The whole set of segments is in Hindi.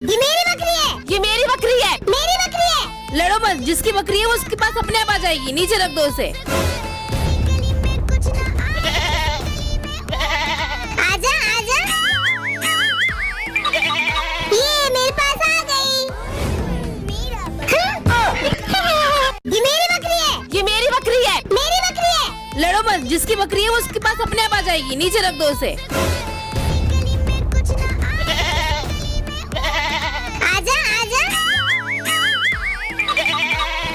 ये मेरी बकरी है। ये मेरी बकरी है। मेरी बकरी है। लड़ो मत, जिसकी बकरी है वो उसके पास अपने आप आ जाएगी। नीचे रख दो उसे। आजा आजा। ये मेरे पास आ गई। ये मेरी बकरी है। ये मेरी बकरी है। मेरी बकरी है। लड़ो मत, जिसकी बकरी है वो उसके पास अपने आप आ जाएगी। नीचे रख दो उसे। आजा आजा।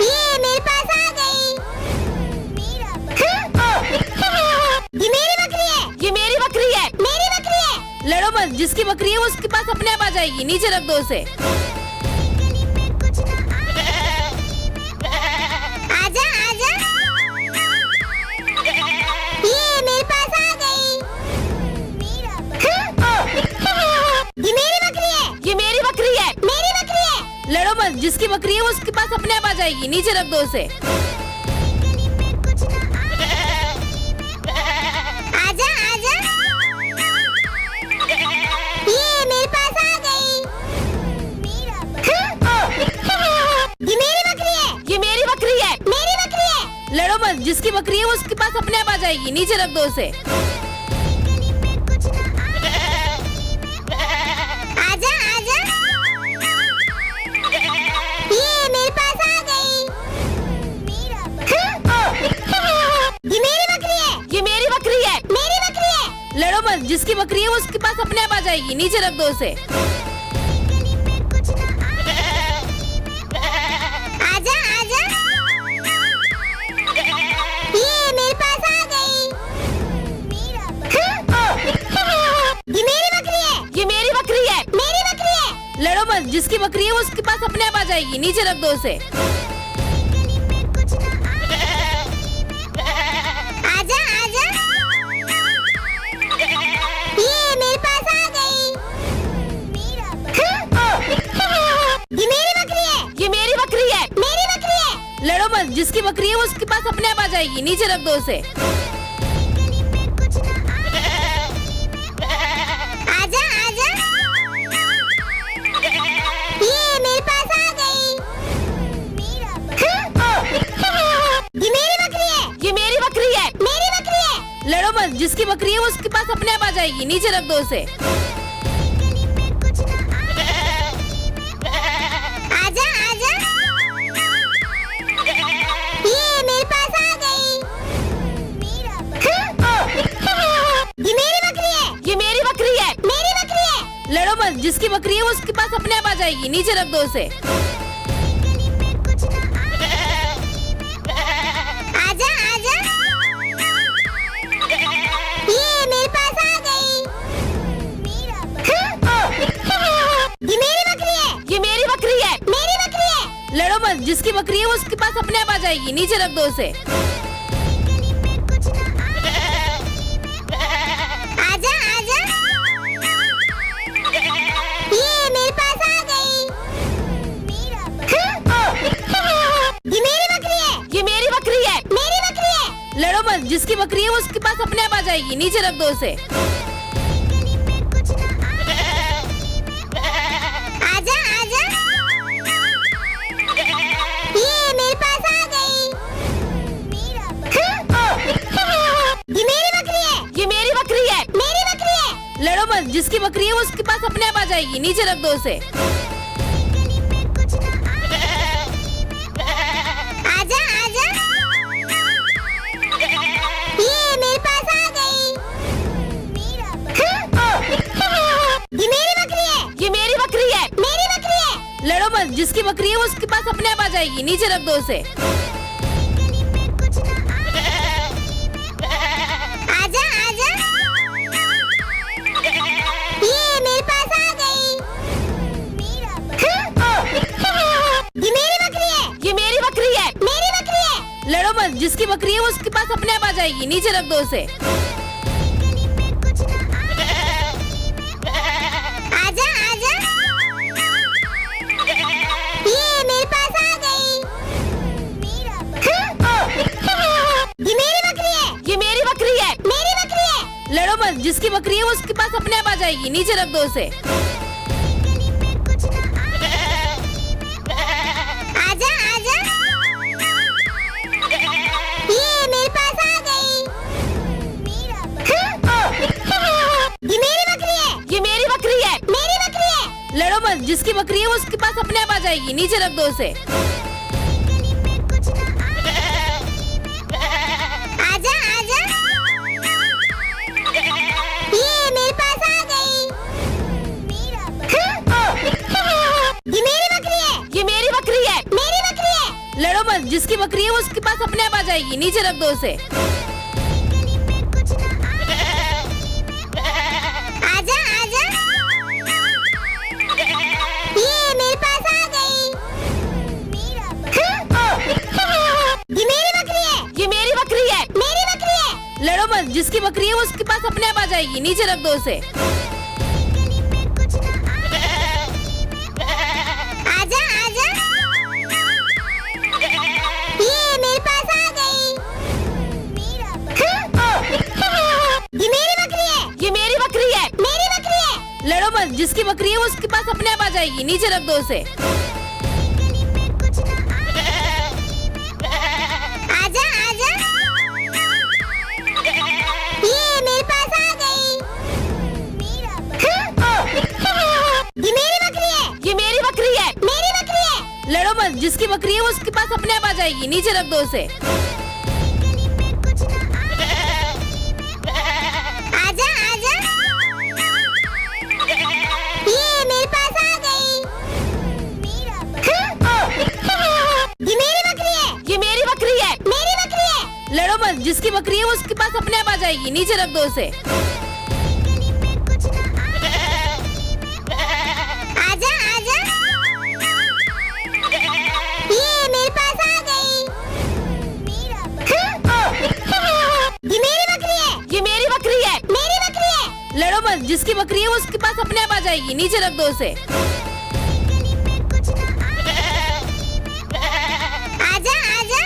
ये मेरे पास आ गई। ये मेरी बकरी है। ये मेरी बकरी है। मेरी बकरी है। लड़ो मत, जिसकी बकरी है वो उसके पास अपने आप आ जाएगी। नीचे रख दो उसे। आजा आजा। ये मेरे पास आ गई। ये मेरी बकरी है। ये मेरी बकरी है। मेरी बकरी है। लड़ो मत, जिसकी बकरी है वो उसके पास अपने आप आ जाएगी। नीचे रख दो उसे। आजा आजा। ये मेरे पास आ गई। ये मेरी बकरी है। ये मेरी बकरी है। मेरी बकरी है। लड़ो मत, जिसकी बकरी है वो उसके पास अपने आप आ जाएगी। नीचे रख दो उसे। आजा आजा। ये मेरे पास आ गई। ये मेरी बकरी है। ये मेरी बकरी है। मेरी बकरी है। लड़ो मत, जिसकी बकरी है वो उसके पास अपने आप आ जाएगी। नीचे रख दो उसे। आजा आजा। ये मेरे पास आ गई। ये मेरी बकरी है। ये मेरी बकरी है। मेरी बकरी है। लड़ो मत, जिसकी बकरी है वो उसके पास अपने आप आ जाएगी। नीचे रख दो उसे। आजा आजा। ये मेरे पास आ गई। ये मेरी बकरी है। ये मेरी बकरी है। मेरी बकरी है। लड़ो मत, जिसकी बकरी है वो उसके पास अपने आप आ जाएगी। नीचे रख दो उसे। आजा आजा। ये मेरे पास आ गई। ये मेरी बकरी है। ये मेरी बकरी है। मेरी बकरी है। लड़ो मत, जिसकी बकरी है वो उसके पास अपने आप आ जाएगी। नीचे रख दो उसे। आजा आजा। ये मेरे पास आ गई। ये मेरी बकरी है। ये मेरी बकरी है। मेरी बकरी है। लड़ो मत, जिसकी बकरी है वो उसके पास अपने आप आ जाएगी। नीचे रख दो उसे। आजा आजा। ये मेरे पास आ गई। ये मेरी बकरी है। ये मेरी बकरी है। मेरी बकरी है। लड़ो मत, जिसकी बकरी है वो उसके पास अपने आप आ जाएगी। नीचे रख दो उसे। आजा आजा। ये मेरे पास आ गई। ये मेरी बकरी है। ये मेरी बकरी है। मेरी बकरी है। लड़ो मत, जिसकी बकरी है वो उसके पास अपने आप आ जाएगी। नीचे रख दो उसे। आजा आजा। ये मेरे पास आ गई। ये मेरी बकरी है। ये मेरी बकरी है। मेरी बकरी है। लड़ो मत, जिसकी बकरी है वो उसके पास अपने आप आ जाएगी। नीचे रख दो उसे। आजा आजा। ये मेरे पास आ गई। ये मेरी बकरी है। ये मेरी बकरी है। मेरी बकरी है। लड़ो मत, जिसकी बकरी है वो उसके पास अपने आप आ जाएगी। नीचे रख दो उसे। आजा आजा। ये मेरे पास आ गई। ये मेरी बकरी है। ये मेरी बकरी है। मेरी बकरी है। लड़ो मत, जिसकी बकरी है वो उसके पास अपने आप आ जाएगी। नीचे रख दो उसे। आजा आजा। ये मेरे पास आ गई। ये मेरी बकरी है। ये मेरी बकरी है। मेरी बकरी है। लड़ो मत, जिसकी बकरी है वो उसके पास अपने आप आ जाएगी। नीचे रख दो उसे। लड़ो मत, जिसकी बकरी है वो उसके पास अपने आप आ जाएगी, नीचे रख दो उसे। आजा आजा, ये मेरे पास आ गई। ये मेरी बकरी है, ये मेरी बकरी है। मेरी बकरी है। लड़ो मत, जिसकी बकरी है वो उसके पास अपने आप आ जाएगी, नीचे रख दो उसे। आजा आजा, ये मेरे पास आ गई। ये मेरी बकरी है, ये मेरी बकरी है। मेरी बकरी है। लड़ो मत, जिसकी बकरी है वो उसके पास अपने आप आ जाएगी, नीचे रख दो उसे। आजा आजा, ये मेरे पास आ गई। ये मेरी बकरी है, ये मेरी बकरी है। मेरी बकरी है। लड़ो मत, जिसकी बकरी है वो उसके पास अपने आप आ जाएगी, नीचे रख दो उसे। आजा आजा, ये मेरे पास आ गई। ये मेरी बकरी है, ये मेरी बकरी है। मेरी बकरी है। लड़ो मत, जिसकी बकरी है वो उसके पास अपने आप आ जाएगी, नीचे रख दो उसे। आजा आजा, ये मेरे पास आ गई। ये मेरी बकरी है, ये मेरी बकरी है। मेरी बकरी है। लड़ो मत, जिसकी बकरी है वो उसके पास अपने आप आ जाएगी, नीचे रख दो उसे। आजा आजा, ये मेरे पास आ गई। ये मेरी बकरी है, ये मेरी बकरी है। मेरी बकरी है। लड़ो मत, जिसकी बकरी है वो उसके पास अपने आप आ जाएगी, नीचे रख दो उसे। आजा आजा,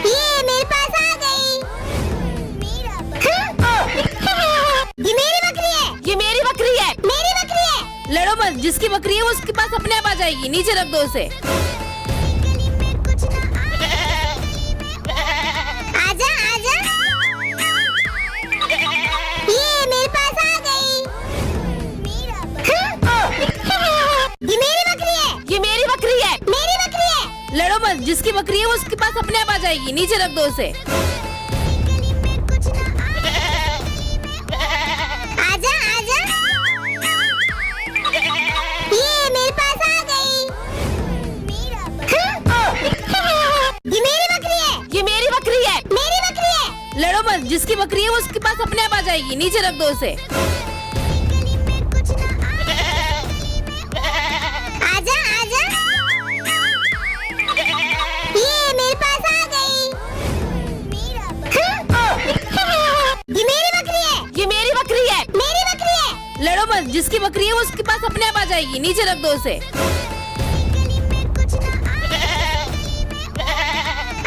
ये मेरे पास आ गई। ये मेरी बकरी है, ये मेरी बकरी है। मेरी बकरी है। लड़ो मत, जिसकी बकरी है वो उसके पास अपने आप आ जाएगी, नीचे रख दो उसे। आजा आजा, ये मेरे पास आ गई। ये मेरी बकरी है, ये मेरी बकरी है। मेरी बकरी है। लड़ो मत, जिसकी बकरी है वो उसके पास अपने आप आ जाएगी, नीचे रख दो उसे। आजा आजा, ये मेरे पास आ गई। ये मेरी बकरी है, ये मेरी बकरी है। मेरी बकरी है। लड़ो मत, जिसकी बकरी है वो उसके पास अपने आप आ जाएगी, नीचे रख दो उसे। आजा आजा, ये मेरे पास आ गई। ये मेरी बकरी है, ये मेरी बकरी है। मेरी बकरी है। लड़ो मत, जिसकी बकरी है वो उसके पास अपने आप आ जाएगी, नीचे रख दो उसे।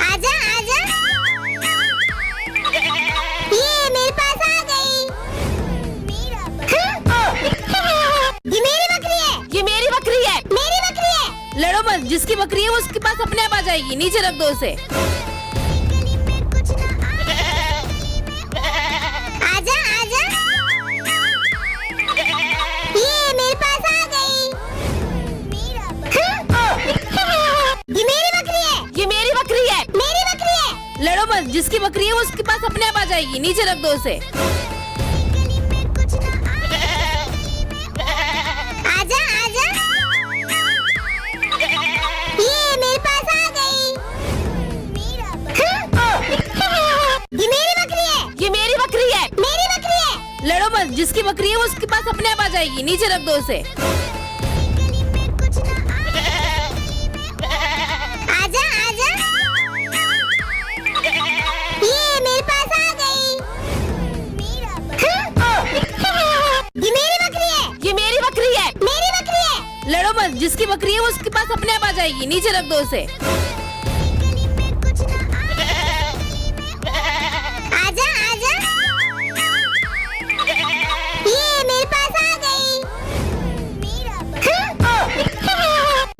आजा आजा, ये मेरे पास आ गई। ये मेरी बकरी है, ये मेरी बकरी है। मेरी बकरी है। लड़ो मत, जिसकी बकरी है वो उसके पास अपने आप आ जाएगी, नीचे रख दो उसे। आजा आजा, ये मेरे पास आ गई। ये मेरी बकरी है, ये मेरी बकरी है। मेरी बकरी है। लड़ो मत, जिसकी बकरी है वो उसके पास अपने आप आ जाएगी, नीचे रख दो उसे। आजा आजा, ये मेरे पास आ गई। ये मेरी बकरी है, ये मेरी बकरी है। मेरी बकरी है। लड़ो मत, जिसकी बकरी है वो उसके पास अपने आप आ जाएगी, नीचे रख दो उसे। आजा आजा, ये मेरे पास आ गई। ये मेरी बकरी है, ये मेरी बकरी है। मेरी बकरी है। लड़ो मत, जिसकी बकरी है वो उसके पास अपने आप आ जाएगी, नीचे रख दो उसे। आजा आजा, ये मेरे पास आ गई।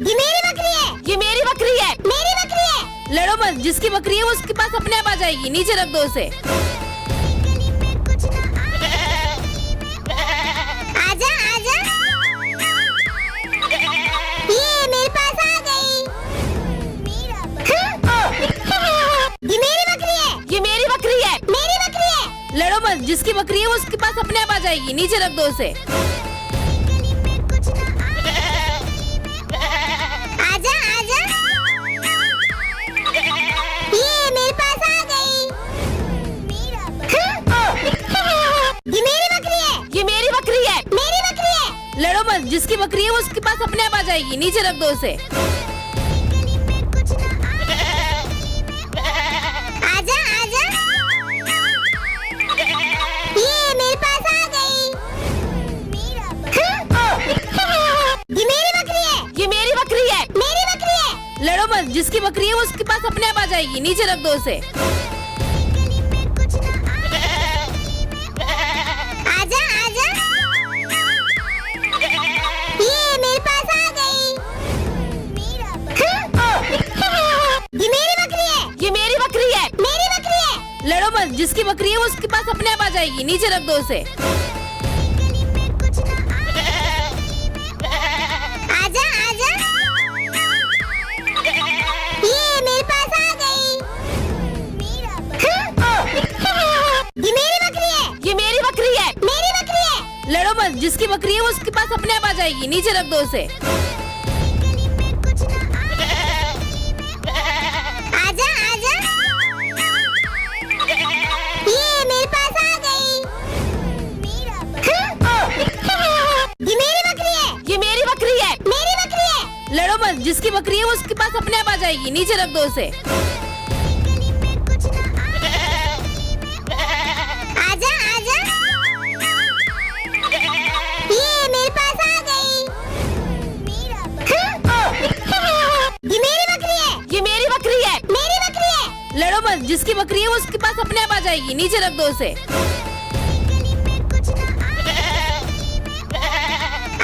ये मेरी बकरी है, ये मेरी बकरी है। मेरी बकरी है। लड़ो मत, जिसकी बकरी है वो उसके पास अपने आप आ जाएगी, नीचे रख दो उसे। आजा आजा, जिसकी बकरी है वो उसके पास अपने आप आ जाएगी, नीचे रख दो उसे। आजा आजा, ये मेरे पास आ गई। ये मेरी बकरी है, ये मेरी बकरी है, मेरी बकरी है। लड़ो मत, जिसकी बकरी है वो उसके पास अपने आप आ जाएगी, नीचे रख दो उसे। आजा आजा, ये मेरे पास आ गई। ये मेरी बकरी है, ये मेरी बकरी है, मेरी बकरी है। लड़ो मत, जिसकी बकरी है वो उसके पास अपने आप आ जाएगी, नीचे रख दो उसे। आजा आजा, ये मेरे पास आ गई। ये मेरी बकरी है, ये मेरी बकरी है, मेरी बकरी है। लड़ो मत, जिसकी बकरी है वो उसके पास अपने आप आ जाएगी, नीचे रख दो उसे। आजा आजा, ये मेरे पास आ गई। ये मेरी बकरी है, ये मेरी बकरी है, मेरी बकरी है। लड़ो मत, जिसकी बकरी है वो उसके पास अपने आप आ जाएगी, नीचे रख दो उसे। आजा आजा, ये मेरे पास आ गई। ये मेरी बकरी है, ये मेरी बकरी है, मेरी बकरी है। लड़ो मत, जिसकी बकरी है वो उसके पास अपने आप आ जाएगी, नीचे रख दो उसे। आजा आजा, ये मेरे पास आ गई। ये मेरी बकरी है, ये मेरी बकरी है, मेरी बकरी है। लड़ो मत, जिसकी बकरी है वो उसके पास अपने आप आ जाएगी, नीचे रख दो उसे।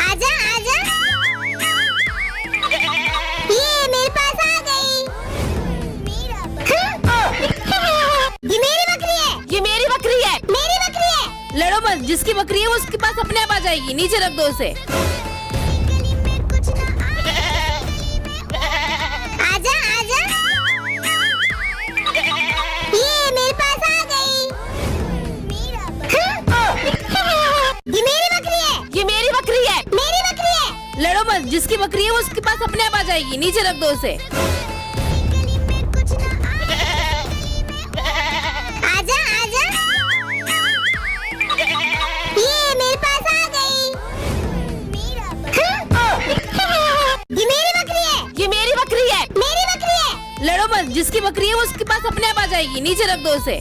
आजा आजा, ये मेरे पास आ गई। ये मेरी बकरी है, ये मेरी बकरी है, मेरी बकरी है। लड़ो मत, जिसकी बकरी है वो उसके पास अपने आप आ जाएगी, नीचे रख दो उसे। आजा आजा, ये मेरे पास आ गई। ये मेरी बकरी है, ये मेरी बकरी है, मेरी बकरी है। लड़ो मत, जिसकी बकरी है वो उसके पास अपने आप आ जाएगी, नीचे रख दो उसे। आजा आजा, ये मेरे पास आ गई। ये मेरी बकरी है, ये मेरी बकरी है, मेरी बकरी है। लड़ो मत, जिसकी बकरी है वो उसके पास अपने आप आ जाएगी, नीचे रख दो उसे।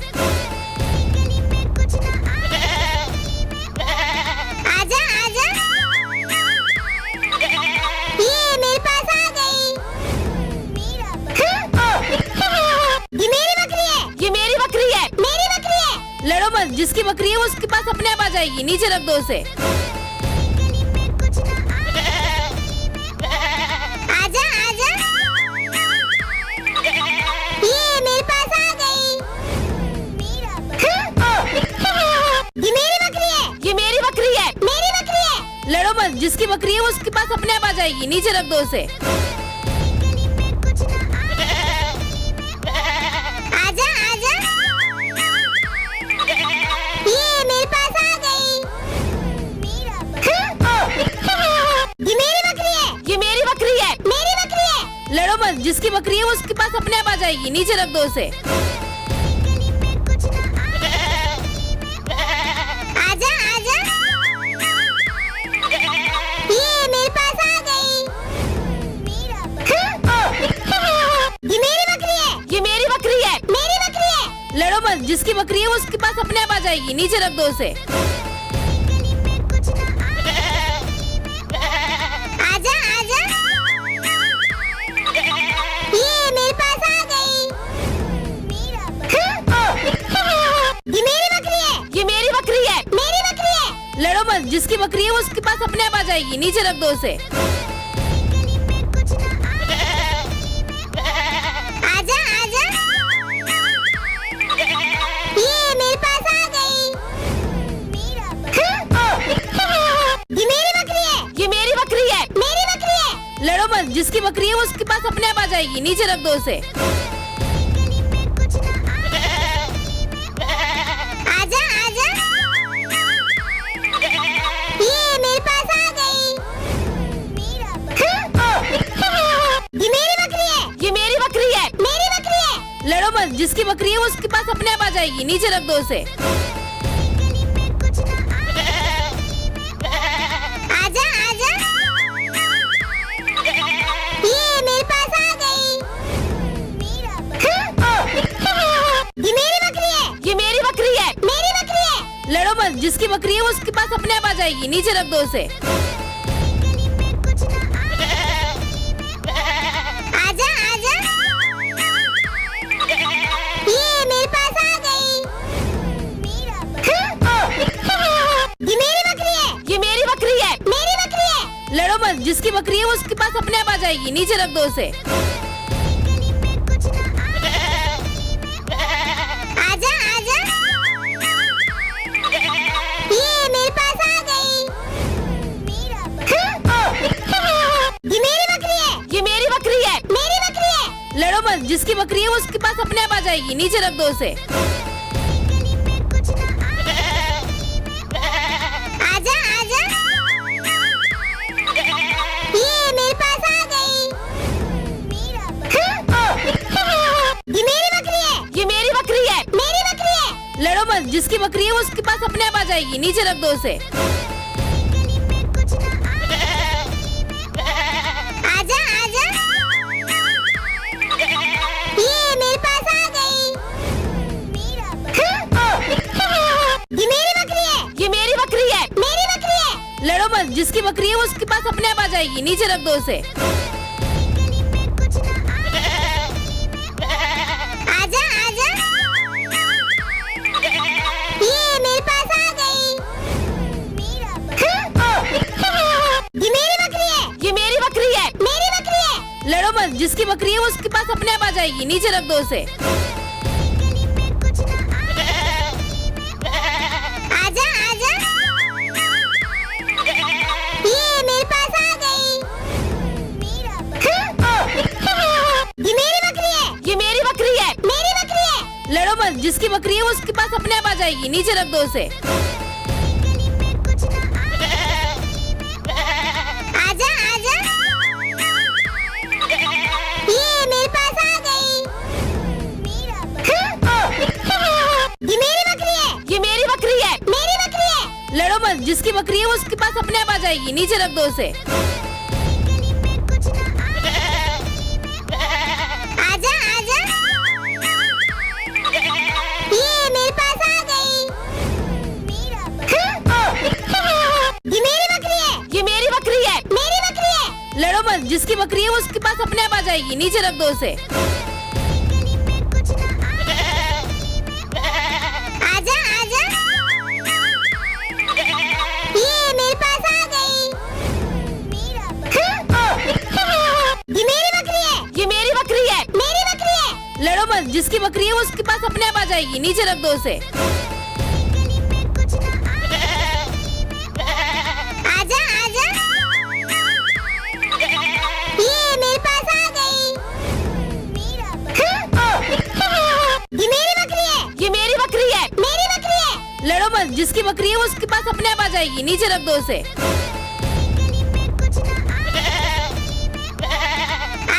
आजा आजा, ये मेरे पास आ गई। ये मेरी बकरी है, ये मेरी बकरी है, मेरी बकरी है। लड़ो मत, जिसकी बकरी है वो उसके पास अपने आप आ जाएगी, नीचे रख दो उसे। आजा आजा, ये मेरे पास आ गई। ये मेरी बकरी है, ये मेरी बकरी है, मेरी बकरी है। लड़ो मत, जिसकी बकरी है वो उसके पास अपने आप आ जाएगी, नीचे रख दो उसे। आजा आजा, ये मेरे पास आ गई। ये मेरी बकरी है, ये मेरी बकरी है, मेरी बकरी है। लड़ो मत, जिसकी बकरी है वो उसके पास अपने आप आ जाएगी, नीचे रख दो उसे। आजा आजा, ये मेरे पास आ गई। ये मेरी बकरी है, ये मेरी बकरी है, मेरी बकरी है। लड़ो मत, जिसकी बकरी है वो उसके पास अपने आप आ जाएगी, नीचे रख दो उसे। आजा आजा, ये मेरे पास आ गई। ये मेरी बकरी है, ये मेरी बकरी है, मेरी बकरी है। लड़ो मत, जिसकी बकरी है वो उसके पास अपने आप आ जाएगी, नीचे रख दो उसे। आजा आजा, ये मेरे पास आ गई। ये मेरी बकरी है, ये मेरी बकरी है, मेरी बकरी है। लड़ो मत, जिसकी बकरी है वो उसके पास अपने आप आ जाएगी, नीचे रख दो उसे। आजा आजा, जिसकी बकरी है वो उसके पास अपने आप आ जाएगी, नीचे रख दो उसे। आजा आजा, ये मेरे पास आ गई। ये मेरी बकरी है, ये मेरी बकरी है, मेरी बकरी है। लड़ो मत, जिसकी बकरी है वो उसके पास अपने आप आ जाएगी, नीचे रख दो उसे। आजा आजा, ये मेरे पास आ गई। ये मेरी बकरी है, ये मेरी बकरी है, मेरी बकरी है। लड़ो मत, जिसकी बकरी है वो उसके पास अपने आप आ जाएगी, नीचे रख दो उसे। आजा आजा, ये मेरे पास आ गई। ये मेरी बकरी है, ये मेरी बकरी है, मेरी बकरी है। लड़ो मत, जिसकी बकरी है वो उसके पास अपने आप आ जाएगी, नीचे रख दो उसे। आजा आजा, ये मेरे पास आ गई। ये मेरी बकरी है, ये मेरी बकरी है, मेरी बकरी है। लड़ो मत, जिसकी बकरी है वो उसके पास अपने आप आ जाएगी, नीचे रख दो उसे। आजा आजा, ये मेरे पास आ गई। ये मेरी बकरी है, ये मेरी बकरी है, मेरी बकरी है। लड़ो मत, जिसकी बकरी है वो उसके पास अपने आप आ जाएगी, नीचे रख दो उसे। आजा आजा, ये मेरे पास आ गई। ये मेरी बकरी है, ये मेरी बकरी है, मेरी बकरी है। लड़ो मत, जिसकी बकरी है वो उसके पास अपने आप आ जाएगी, नीचे रख दो उसे। आजा आजा, ये मेरे पास आ गई। ये मेरी बकरी है, ये मेरी बकरी है, मेरी बकरी है। लड़ो मत, जिसकी बकरी है वो उसके पास अपने आप आ जाएगी, नीचे रख दो उसे। आजा आजा, ये मेरे पास आ गई। ये मेरी बकरी है, ये मेरी बकरी है, मेरी बकरी है। लड़ो मत, जिसकी बकरी है वो उसके पास अपने आप आ जाएगी, नीचे रख दो उसे। आजा आजा, ये मेरे पास आ गई। ये मेरी बकरी है, ये मेरी बकरी है, मेरी बकरी है। लड़ो मत, जिसकी बकरी है वो उसके पास अपने आप आ जाएगी, नीचे रख दो उसे। आजा आजा, ये मेरे पास आ गई। ये मेरी बकरी है, ये मेरी बकरी है, मेरी बकरी है। लड़ो मत, जिसकी बकरी है वो उसके पास अपने आप आ जाएगी, नीचे रख दो उसे। आजा आजा, ये मेरे पास आ गई। ये मेरी बकरी है, ये मेरी बकरी है, मेरी बकरी है। लड़ो मत, जिसकी बकरी है वो उसके पास अपने आप आ जाएगी, नीचे रख दो उसे।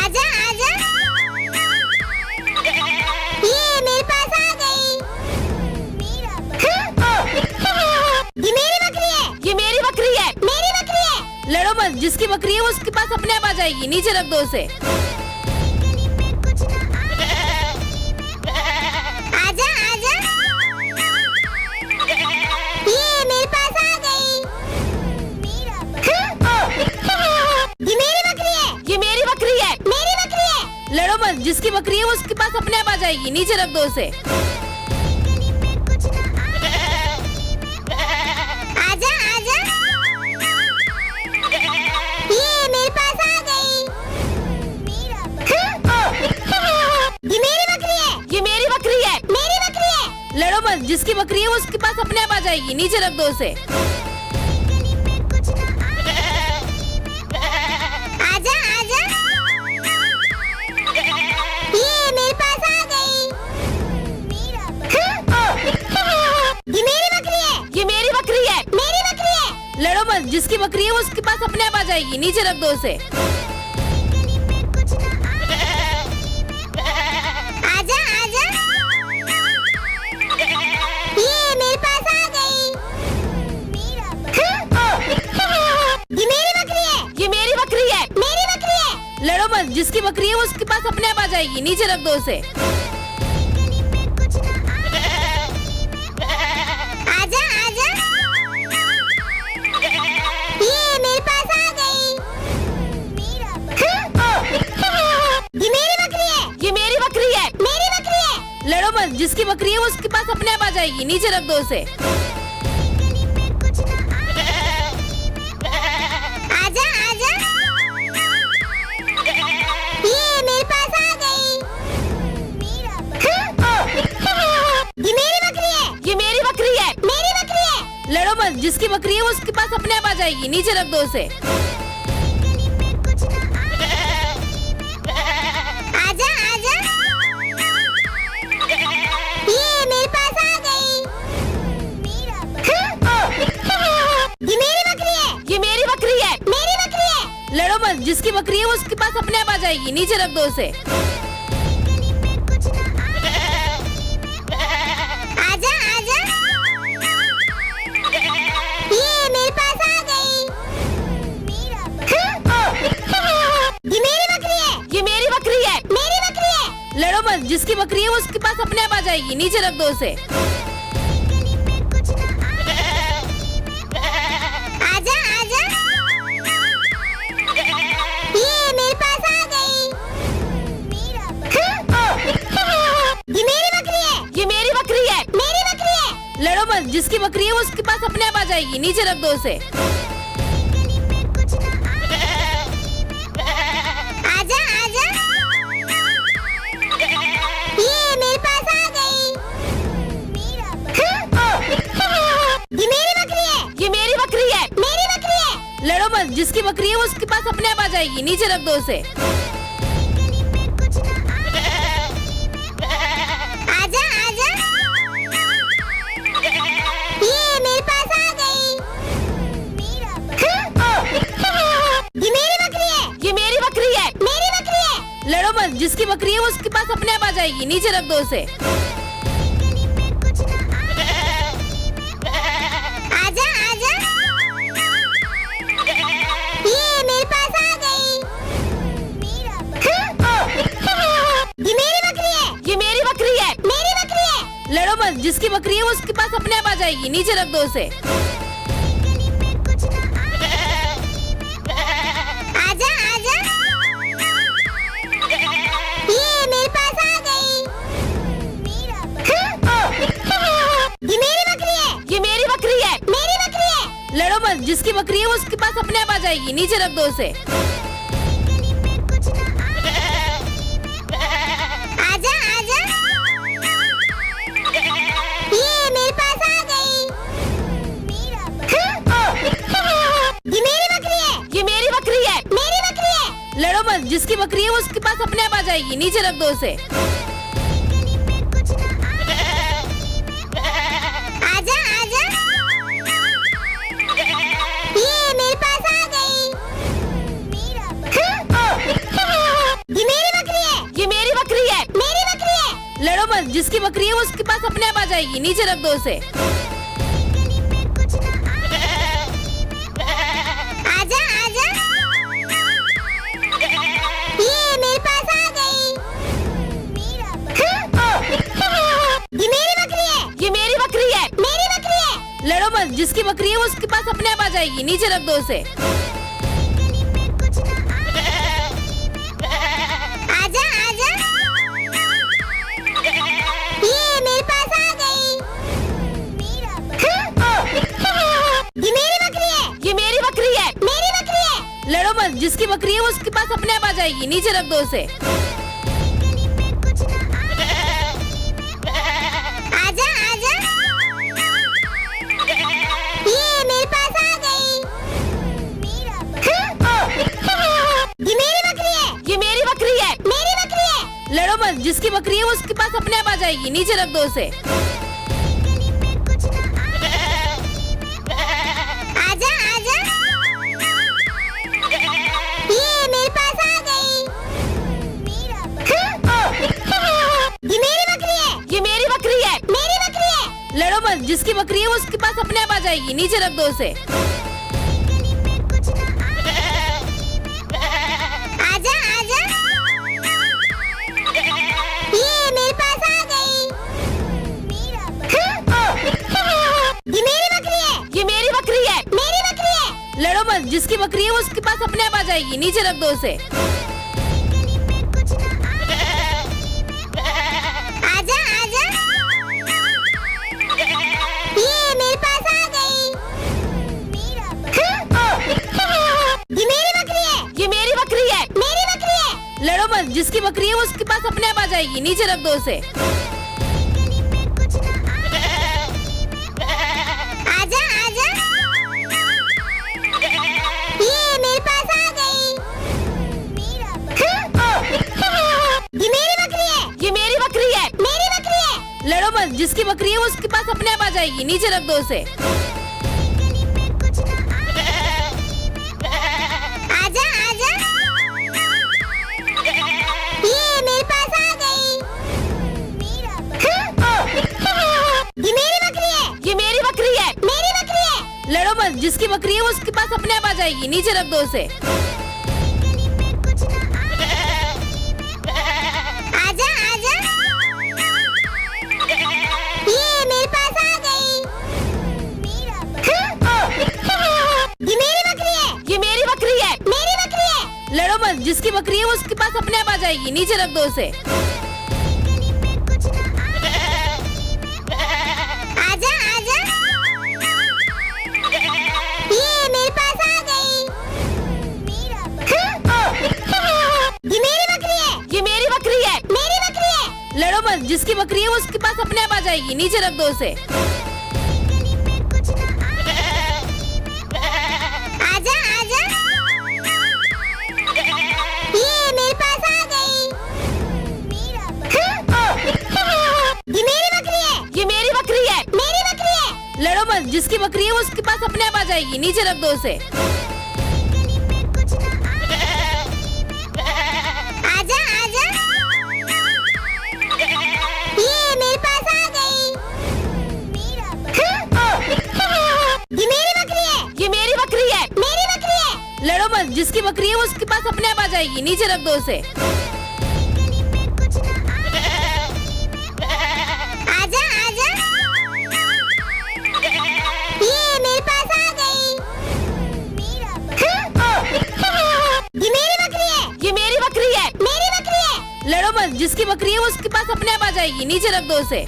आजा आजा, ये मेरे पास आ गई। ये मेरी बकरी है, ये मेरी बकरी है, मेरी बकरी है। लड़ो मत, जिसकी बकरी है वो उसके पास अपने आप आ जाएगी, नीचे रख दो उसे। आजा आजा, ये मेरे पास आ गई। ये मेरी बकरी है, ये मेरी बकरी है, मेरी बकरी है। लड़ो मत, जिसकी बकरी है वो उसके पास अपने आप आ जाएगी, नीचे रख दो उसे। आजा आजा, ये मेरे पास आ गई। ये मेरी बकरी है, ये मेरी बकरी है, मेरी बकरी है। लड़ो मत, जिसकी बकरी है वो उसके पास अपने आप आ जाएगी, नीचे रख दो उसे। आजा आजा, ये मेरे पास आ गई। ये मेरी बकरी है, ये मेरी बकरी है, मेरी बकरी है। लड़ो मत, जिसकी बकरी है वो उसके पास अपने आप आ जाएगी, नीचे रख दो उसे। आजा आजा, मत, जिसकी बकरी है वो उसके पास अपने आप आ जाएगी, नीचे रख दो उसे। आजा आजा, ये मेरे पास आ गई। ये मेरी बकरी है, ये मेरी बकरी है, मेरी बकरी है। लड़ो मत, जिसकी बकरी है वो उसके पास अपने आप आ जाएगी, नीचे रख दो उसे। आजा आजा, ये मेरे पास आ गई। ये मेरी बकरी है, ये मेरी बकरी है, मेरी बकरी है। लड़ो मत, जिसकी बकरी है वो उसके पास अपने आप आ जाएगी, नीचे रख दो उसे। आजा आजा, ये मेरे पास आ गई। ये मेरी बकरी है, ये मेरी बकरी है, मेरी बकरी है। लड़ो मत, जिसकी बकरी है वो उसके पास अपने आप आ जाएगी, नीचे रख दो उसे। आजा आजा, ये मेरे पास आ गई। ये मेरी बकरी है, ये मेरी बकरी है, मेरी बकरी है। लड़ो मत, जिसकी बकरी है वो उसके पास अपने आप आ जाएगी, नीचे रख दो उसे। आजा आजा, ये मेरे पास आ गई। ये मेरी बकरी है, ये मेरी बकरी है, मेरी बकरी है। लड़ो मत, जिसकी बकरी है वो उसके पास अपने आप आ जाएगी, नीचे रख दो उसे। आजा आजा, ये मेरे पास आ गई। ये मेरी बकरी है, ये मेरी बकरी है, मेरी बकरी है। लड़ो मत, जिसकी बकरी है वो उसके पास अपने आप आ जाएगी, नीचे रख दो उसे। आजा आजा, ये मेरे पास आ गई। ये मेरी बकरी है, ये मेरी बकरी है, मेरी बकरी है। लड़ो मत, जिसकी बकरी है वो उसके पास अपने आप आ जाएगी, नीचे रख दो उसे। आजा आजा, ये मेरे पास आ गई। ये मेरी बकरी है, ये मेरी बकरी है, मेरी बकरी है। लड़ो मत, जिसकी बकरी है वो उसके पास अपने आप आ जाएगी, नीचे रख दो उसे। आजा आजा, ये मेरे पास आ गई। ये मेरी बकरी है, ये मेरी बकरी है, मेरी बकरी है। लड़ो मत, जिसकी बकरी है वो उसके पास अपने आप आ जाएगी, नीचे रख दो उसे। आजा आजा, ये मेरे पास आ गई। ये मेरी बकरी है, ये मेरी बकरी है, मेरी बकरी है। लड़ो मत, जिसकी बकरी है वो उसके पास अपने आप आ जाएगी, नीचे रख दो उसे। आजा आजा, ये मेरे पास आ गई। ये मेरी बकरी है, ये मेरी बकरी है, मेरी बकरी है। लड़ो मत, जिसकी बकरी है वो उसके पास अपने आप आ जाएगी, नीचे रख दो उसे। आजा आजा, ये मेरे पास आ गई। ये मेरी बकरी है, ये मेरी बकरी है, मेरी बकरी है। लड़ो मत, जिसकी बकरी है वो उसके पास अपने आप आ जाएगी, नीचे रख दो उसे। आजा आजा, ये मेरे पास आ गई। ये मेरी बकरी है, ये मेरी बकरी है, मेरी बकरी है। लड़ो मत, जिसकी बकरी है वो उसके पास अपने आप आ जाएगी, नीचे रख दो उसे। आजा आजा, ये मेरे पास आ गई। ये मेरी बकरी है, ये मेरी बकरी है, मेरी बकरी है। लड़ो मत, जिसकी बकरी है वो उसके पास अपने आप आ जाएगी, नीचे रख दो उसे। आजा आजा, ये मेरे पास आ गई। ये मेरी बकरी है, ये मेरी बकरी है, मेरी बकरी है। लड़ो मत, जिसकी बकरी है वो उसके पास अपने आप आ जाएगी, नीचे रख दो उसे। आजा आजा, अपने आप आ जाएगी, नीचे रख दो उसे। आजा आजा, ये मेरे पास आ गई। ये मेरी बकरी है, ये मेरी बकरी है। मेरी बकरी है। लड़ो मत, जिसकी बकरी है वो उसके पास अपने आप आ जाएगी, नीचे रख दो उसे। आजा आजा, ये मेरे पास आ गई। ये मेरी बकरी है, ये मेरी बकरी है। मेरी बकरी है। लड़ो मत, जिसकी बकरी है वो उसके पास अपने आप आ जाएगी, नीचे रख दो उसे। आजा आजा, ये मेरे पास आ गई। ये मेरी बकरी है, ये मेरी बकरी है। मेरी बकरी है। लड़ो मत, जिसकी बकरी है वो उसके पास अपने आप आ जाएगी, नीचे रख दो उसे। आजा आजा, ये मेरे पास आ गई। ये मेरी बकरी है, ये मेरी बकरी है। मेरी बकरी है। लड़ो मत, जिसकी बकरी है वो उसके पास अपने आप आ जाएगी, नीचे रख दो उसे। आजा आजा, ये मेरे पास आ गई। ये मेरी बकरी है, ये मेरी बकरी है। मेरी बकरी है। लड़ो मत, जिसकी बकरी है वो उसके पास अपने आप आ जाएगी, नीचे रख दो उसे। आजा आजा, ये मेरे पास आ गई। ये मेरी बकरी है, ये मेरी बकरी है। मेरी बकरी है। लड़ो मत, जिसकी बकरी है वो उसके पास अपने आप आ जाएगी, नीचे रख दो उसे। आजा आजा, ये मेरे पास आ गई। ये मेरी बकरी है, ये मेरी बकरी है। मेरी बकरी है। लड़ो मत, जिसकी बकरी है वो उसके पास अपने आप आ जाएगी, नीचे रख दो उसे। आजा आजा, ये मेरे पास आ गई। ये मेरी बकरी है, ये मेरी बकरी है। मेरी बकरी है। लड़ो मत, जिसकी बकरी है वो उसके पास अपने आप आ जाएगी, नीचे रख दो उसे।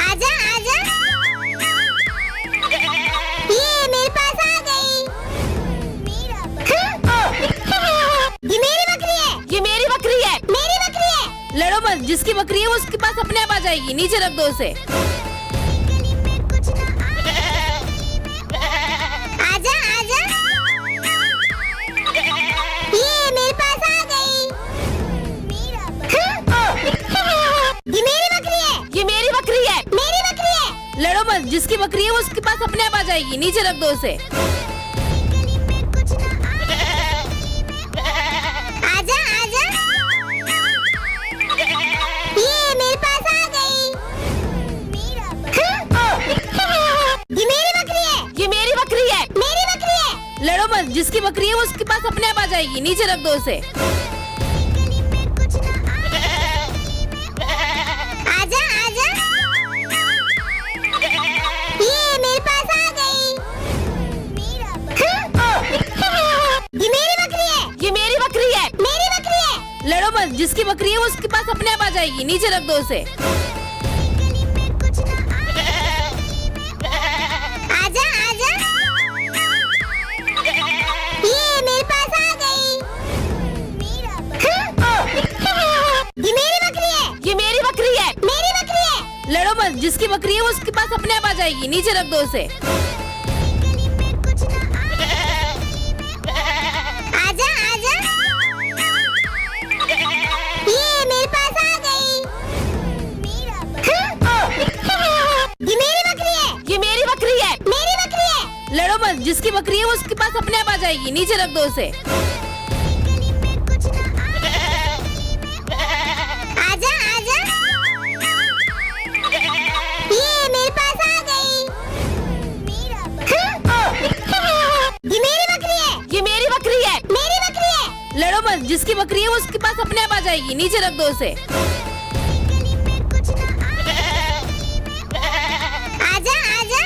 आजा आजा, ये मेरे पास आ गई। ये मेरी बकरी है, ये मेरी बकरी है। मेरी बकरी है। लड़ो मत, जिसकी बकरी है वो उसके पास अपने आप आ जाएगी, नीचे रख दो उसे। आजा आजा, ये मेरे पास आ गई। ये मेरी बकरी है, ये मेरी बकरी है। मेरी बकरी है। लड़ो मत, जिसकी बकरी है वो उसके पास अपने आप आ जाएगी, नीचे रख दो उसे। आजा आजा, ये मेरे पास आ गई। ये मेरी बकरी है, ये मेरी बकरी है। मेरी बकरी है। लड़ो मत, जिसकी बकरी है वो उसके पास अपने आप आ जाएगी, नीचे रख दो उसे। आजा आजा, ये मेरे पास आ गई। ये मेरी बकरी है, ये मेरी बकरी है। मेरी बकरी है। लड़ो मत, जिसकी बकरी है वो उसके पास अपने आप आ जाएगी, नीचे रख दो उसे। आजा आजा, ये मेरे पास आ गई। ये मेरी बकरी है, ये मेरी बकरी है। मेरी बकरी है। लड़ो मत, जिसकी बकरी है वो उसके पास अपने आप आ जाएगी, नीचे रख दो उसे। आजा आजा, ये मेरे पास आ गई। ये मेरी बकरी है, ये मेरी बकरी है। मेरी बकरी है। लड़ो मत, जिसकी बकरी है वो उसके पास अपने आप आ जाएगी, नीचे रख दो उसे। आजा आजा, ये मेरे पास आ गई। ये मेरी बकरी है, ये मेरी बकरी है। मेरी बकरी है। लड़ो मत, जिसकी बकरी है वो उसके पास अपने आप आ जाएगी, नीचे रख दो उसे। आजा आजा,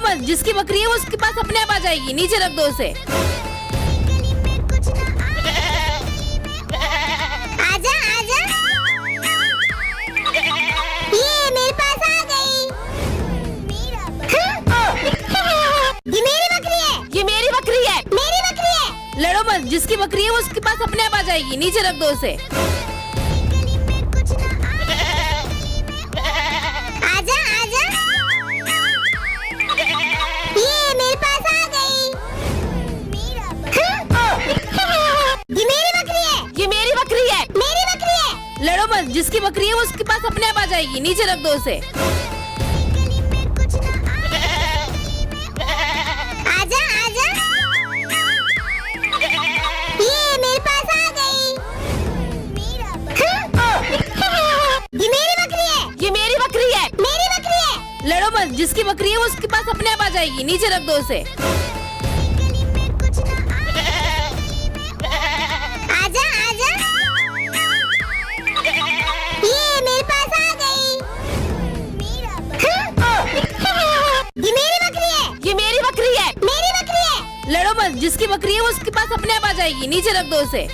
लड़ो मत, जिसकी बकरी है वो उसके पास अपने आप आ जाएगी, नीचे रख दो उसे। आजा आजा, ये मेरे पास आ गई। ये मेरी बकरी है, ये मेरी बकरी है। मेरी बकरी है। लड़ो मत, जिसकी बकरी है वो उसके पास अपने आप आ जाएगी, नीचे रख दो उसे। आजा आजा, ये मेरे पास आ गई। ये मेरी बकरी है, ये मेरी बकरी है। मेरी बकरी है। लड़ो मत, जिसकी बकरी है वो उसके पास अपने आप आ जाएगी, नीचे रख दो उसे। आजा आजा, ये मेरे पास आ गई। ये मेरी बकरी है, ये मेरी बकरी है। मेरी बकरी है। लड़ो मत, जिसकी बकरी है वो उसके पास अपने आप आ जाएगी, नीचे रख दो उसे। आजा आजा, ये मेरे पास आ गई। ये मेरी बकरी है, ये मेरी बकरी है। मेरी बकरी है। लड़ो मत, जिसकी बकरी है वो उसके पास अपने आप आ जाएगी, नीचे रख दो उसे।